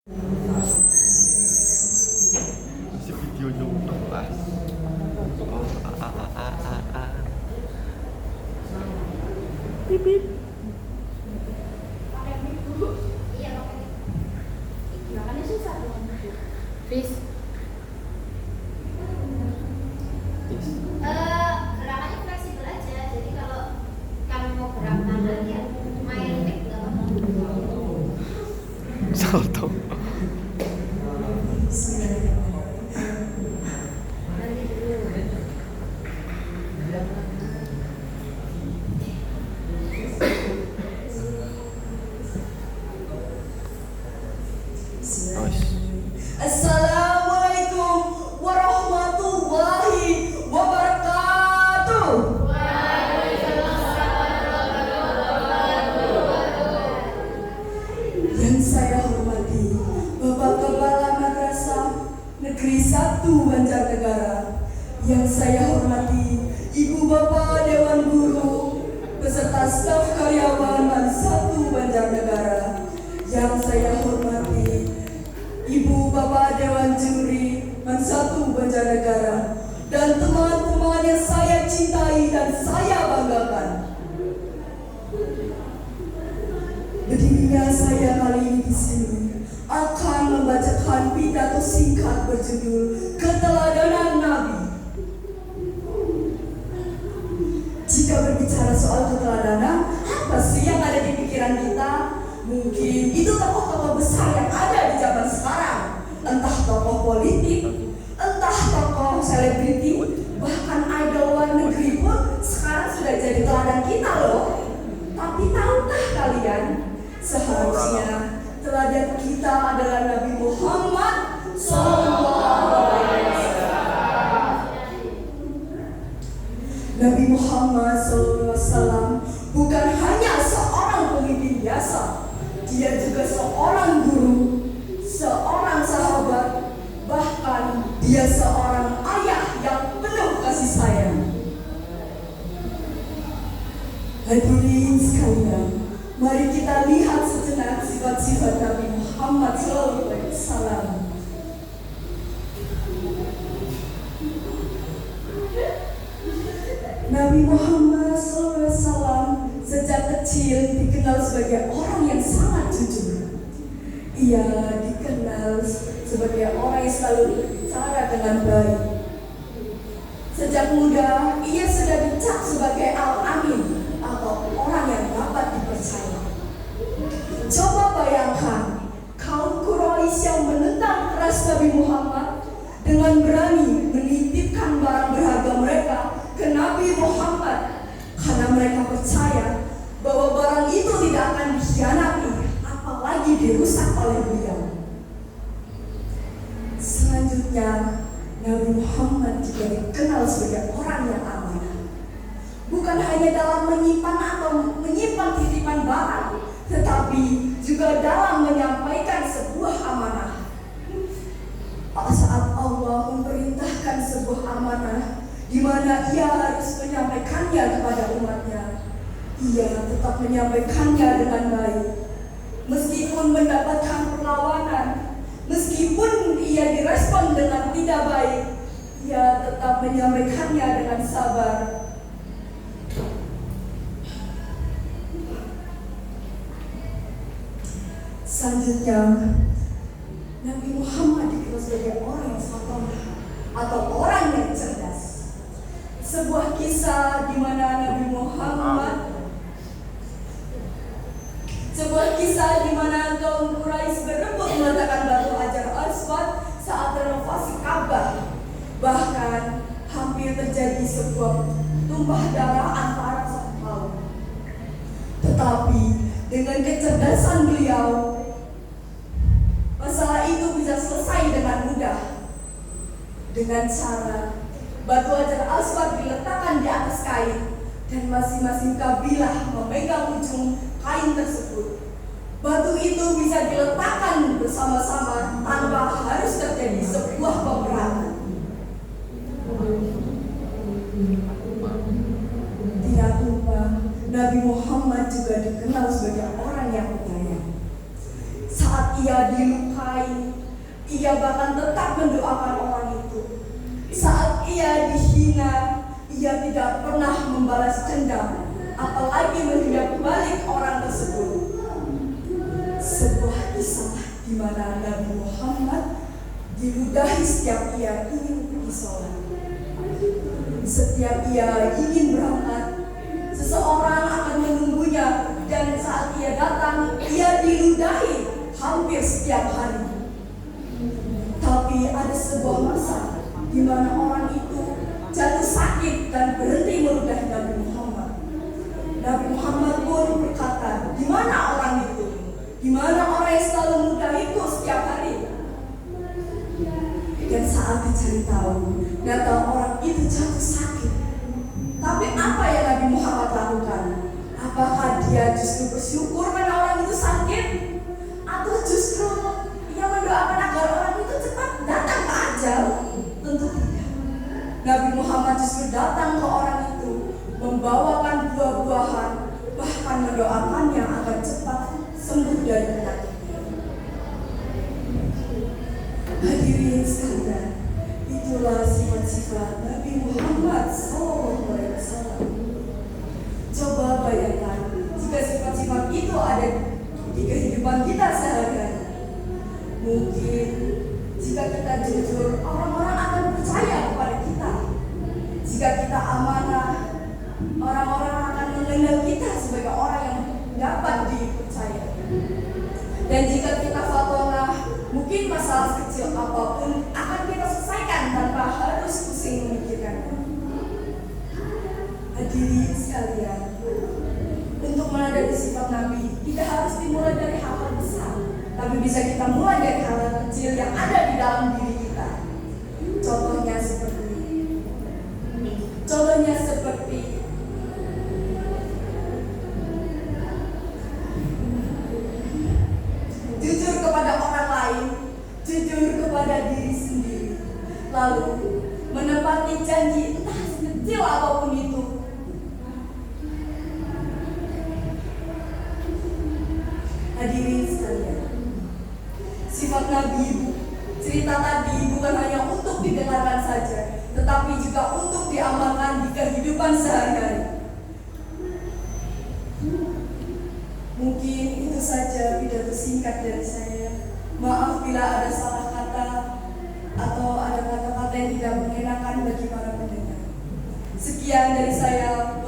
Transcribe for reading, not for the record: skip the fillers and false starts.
Masih videonya udah pas. Oh, Pipit. Fis. Gerakannya fleksibel aja. Jadi kalau kamu mau gerak tangan ya main pick nggak apa-apa. Salto. Nanti dulu. Assalamualaikum warahmatullahi wabarakatuh. Yang saya hormati Bapak Kepala Madrasah Negeri 1 Banjarnegara. Yang saya hormati Ibu Bapak Dewan Guru beserta staf karyawan Man 1 Banjarnegara. Yang saya hormati Ibu Bapak Dewan Juri Man 1 Banjarnegara dan teman-teman yang saya cintai dan saya banggakan. Berdirinya saya kali ini di sini akan membacakan pidato singkat berjudul Keteladanan Nabi. Jika berbicara soal keteladanan, apa sih yang ada di pikiran kita? Mungkin itu tokoh-tokoh besar yang ada di zaman sekarang. Entah tokoh politik, entah tokoh selebriti, bahkan idol luar negeri pun sekarang sudah jadi teladan kita loh. Tapi tahukah kalian, seharusnya teladan kita adalah Nabi Muhammad SAW. Nabi Muhammad SAW bukan hanya seorang pemimpin biasa, dia juga seorang guru, seorang sahabat, bahkan dia seorang ayah yang penuh kasih sayang. Hadirin sekalian, mari kita lihat sejenak sifat-sifat Nabi Muhammad SAW. Nabi Muhammad SAW sejak kecil dikenal sebagai orang yang sangat jujur. Ia dikenal sebagai orang yang selalu berbicara dengan baik. Sejak muda, ia sudah dicap sebagai Al-Amin atau orang yang dapat dipercaya. Coba bayangkan, kaum Quraisy yang menentang keras Nabi Muhammad dengan berani menitipkan barang berharga mereka ke Nabi Muhammad karena mereka percaya bahwa barang itu tidak akan dikhianati, apalagi dirusak oleh beliau. Selanjutnya, Nabi Muhammad juga dikenal sebagai orang yang amanah. Bukan hanya dalam menyimpan titipan barang, tetapi juga dalam menyampaikan sebuah amanah. Saat Allah memerintahkan sebuah amanah di mana ia harus menyampaikannya kepada umatnya, ia tetap menyampaikannya dengan baik. Meskipun mendapatkan perlawanan, meskipun ia direspon dengan tidak baik, ia tetap menyampaikannya dengan sabar. Selanjutnya, Nabi Muhammad dikenal sebagai orang yang sabar atau orang yang cerdas. Sebuah kisah di mana Nabi Muhammad kaum Quraisy berebut meletakkan batu Hajar Aswad saat renovasi Ka'bah. Bahkan hampir terjadi sebuah tumpah darah antara satu kaum. Tetapi dengan kecerdasan beliau, masalah itu bisa selesai dengan mudah. Dengan cara batu Hajar Aswad diletakkan di atas kain dan masing-masing kabilah memegang ujung kain tersebut. Batu itu bisa diletakkan bersama-sama tanpa harus terjadi sebuah peperangan. Tidak lupa, Nabi Muhammad juga dikenal sebagai orang yang penyayang. Saat ia dilukai Ia bahkan tetap mendoakan orang itu. Saat ia dihina, ia tidak pernah membalas dendam, apalagi menghina balik orang tersebut. Sebuah kisah di mana Nabi Muhammad diludahi setiap ia ingin pergi sholat. Setiap ia ingin berangkat, seseorang akan menunggunya, dan saat ia datang, ia diludahi hampir setiap hari. Tapi ada sebuah masa di mana orang itu jatuh sakit dan berhenti meludahi Nabi Muhammad. Nabi Muhammad pun berkata, "Di mana orang itu? Di mana orang yang selalu meludahiku setiap hari?" Dan saat dicari tahu, ternyata orang itu jatuh sakit. Tapi apa yang Nabi Muhammad lakukan? Apakah dia justru bersyukur karena orang itu sakit? Atau justru ia mendoakan agar orang itu cepat datang ke ajal? Tentu tidak. Nabi Muhammad justru datang ke orang itu, membawakan buah-buahan, bahkan mendoakannya agar cepat sembuh dari penyakitnya. Hadirin sekalian, itulah sifat-sifat Nabi Muhammad SAW. Coba bayangkan jika sifat-sifat itu ada di kehidupan kita sehari-hari. Mungkin jika kita jujur, orang-orang akan percaya kepada kita. Jika kita amanah, orang-orang akan mengenal kita sebagai orang yang dapat dipercaya. Dan jika kita fatwa, mungkin masalah kecil apapun akan kita selesaikan tanpa harus pusing memikirkannya. Hadirin sekalian, untuk menandai sifat Nabi tidak harus dimulai dari hal-hal besar, tapi bisa kita mulai dari hal-hal kecil yang ada di dalam diri kita. Contohnya seperti jujur kepada orang lain, jujur kepada diri sendiri, lalu menepati janji entah sekecil apapun itu. Hadirin sekalian, sifat Nabi, cerita tadi bukan hanya untuk didengarkan saja, tetapi juga untuk diamalkan di kehidupan sehari-hari. Mungkin itu saja pidato singkat dari saya. Maaf bila ada salah kata atau ada kata-kata yang tidak mengenakan bagi para pendengar. Sekian dari saya.